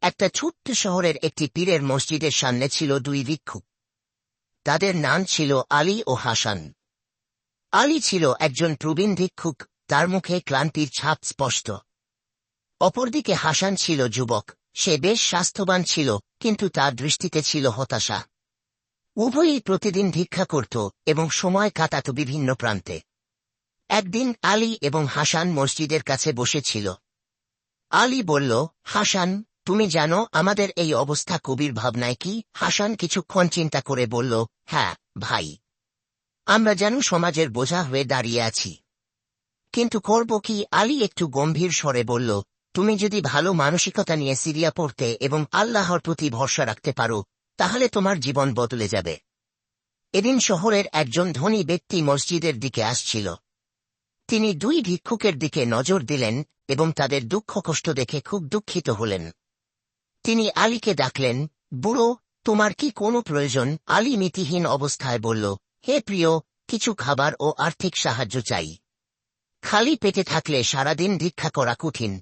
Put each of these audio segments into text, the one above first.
একটা ছোট্ট শহরের একটি পীরের মসজিদের সামনে ছিল দুই ভিক্ষুক। তাদের নাম ছিল আলী ও হাসান। আলী ছিল একজন প্রবীণ ভিক্ষুক, তার মুখে ক্লান্তির ছাপ স্পষ্ট। অপরদিকে হাসান ছিল যুবক, সে বেশ স্বাস্থ্যবান ছিল, কিন্তু তার দৃষ্টিতে ছিল হতাশা। উভয়ই প্রতিদিন ভিক্ষা করত এবং সময় কাটাত বিভিন্ন প্রান্তে। একদিন আলী এবং হাসান মসজিদের কাছে বসেছিল। আলী বলল, হাসান, তুমি জানো আমাদের এই অবস্থা কবির ভাবনায় কি? হাসান কিছুক্ষণ চিন্তা করে বলল, হ্যাঁ ভাই, আমরা যেন সমাজের বোঝা হয়ে দাঁড়িয়ে আছি। কিন্তু করব কি? আলী একটু গম্ভীর স্বরে বলল, তুমি যদি ভালো মানসিকতা নিয়ে সিরিয়া পড়তে এবং আল্লাহর প্রতি ভরসা রাখতে পারো, তাহলে তোমার জীবন বদলে যাবে। এদিন শহরের একজন ধনী ব্যক্তি মসজিদের দিকে আসছিল। তিনি দুই ভিক্ষুকের দিকে নজর দিলেন এবং তাদের দুঃখ কষ্ট দেখে খুব দুঃখিত হলেন। তিনি আলীকে ডাকলেন, বুড়ো, তোমার কি কোনো প্রয়োজন? আলী মিতিহীন অবস্থায় বলল, হে প্রিয়, কিছু খাবার ও আর্থিক সাহায্য চাই। খালি পেটে থাকলে সারাদিন ভিক্ষা করা কঠিন।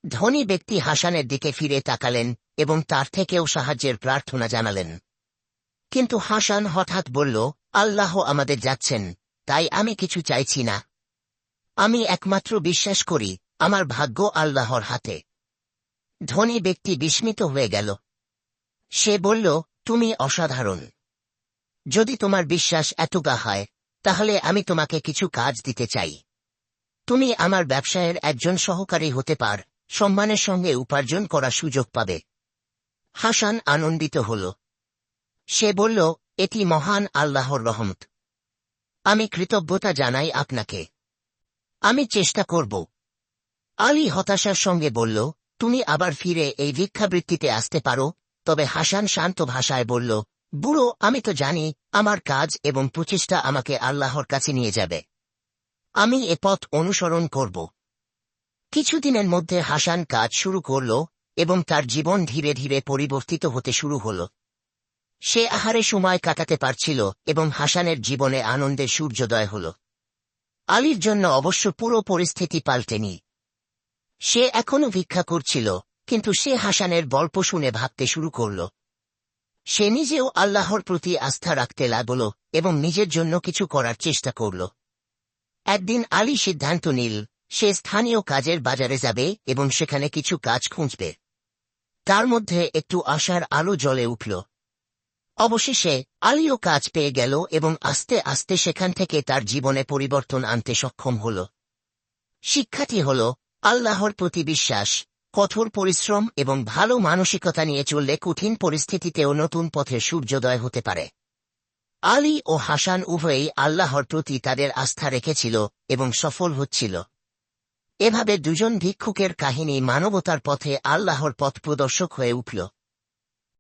ধনী ব্যক্তি হাসানের দিকে ফিরে তাকালেন এবং তার থেকেও সাহায্যের প্রার্থনা জানালেন। কিন্তু হাসান হঠাৎ বলল, আল্লাহ আমাদের যাচ্ছেন, তাই আমি কিছু চাইছি না। আমি একমাত্র বিশ্বাস করি, আমার ভাগ্য আল্লাহর হাতে। ধনী ব্যক্তি বিস্মিত হয়ে গেল। সে বলল, তুমি অসাধারণ। যদি তোমার বিশ্বাস এতটা হয়, তাহলে আমি তোমাকে কিছু কাজ দিতে চাই। তুমি আমার ব্যবসায়ের একজন সহকারী হতে পার, সম্মানের সঙ্গে উপার্জন করার সুযোগ পাবে। হাসান আনন্দিত হল। সে বলল, এটি মহান আল্লাহর রহমত। আমি কৃতজ্ঞতা জানাই আপনাকে। আমি চেষ্টা করব। আলী হতাশার সঙ্গে বলল, তুমি আবার ফিরে এই ভিক্ষাবৃত্তিতে আসতে পারো। তবে হাসান শান্ত ভাষায় বলল, বুড়ো, আমি তো জানি আমার কাজ এবং প্রচেষ্টা আমাকে আল্লাহর কাছে নিয়ে যাবে। আমি এ পথ অনুসরণ করব। কিছুদিনের মধ্যে হাসান কাজ শুরু করল এবং তার জীবন ধীরে ধীরে পরিবর্তিত হতে শুরু হল। সে আহারে সময় কাটাতে পারছিল এবং হাসানের জীবনে আনন্দের সূর্যোদয় হল। আলীর জন্য অবশ্য পুরো পরিস্থিতি পাল্টেনি। সে এখনও ভিক্ষা করছিল, কিন্তু সে হাসানের গল্প শুনে ভাবতে শুরু করল। সে নিজেও আল্লাহর প্রতি আস্থা রাখতে লাগল এবং নিজের জন্য কিছু করার চেষ্টা করল। একদিন আলী সিদ্ধান্ত নিল, সে স্থানীয় কাজের বাজারে যাবে এবং সেখানে কিছু কাজ খুঁজবে। তার মধ্যে একটু আশার আলো জ্বলে উঠল। অবশেষে আলীও কাজ পেয়ে গেল এবং আস্তে আস্তে সেখান থেকে তার জীবনে পরিবর্তন আনতে সক্ষম হল। শিক্ষাটি হল, আল্লাহর প্রতি বিশ্বাস, কঠোর পরিশ্রম এবং ভালো মানসিকতা নিয়ে চললে কঠিন পরিস্থিতিতেও নতুন পথের সূর্যোদয় হতে পারে। আলী ও হাসান উভয়েই আল্লাহর প্রতি তাদের আস্থা রেখেছিল এবং সফল হচ্ছিল। এভাবে দুজন ভিক্ষুকের কাহিনী মানবতার পথে আল্লাহর পথ প্রদর্শক হয়ে উঠল।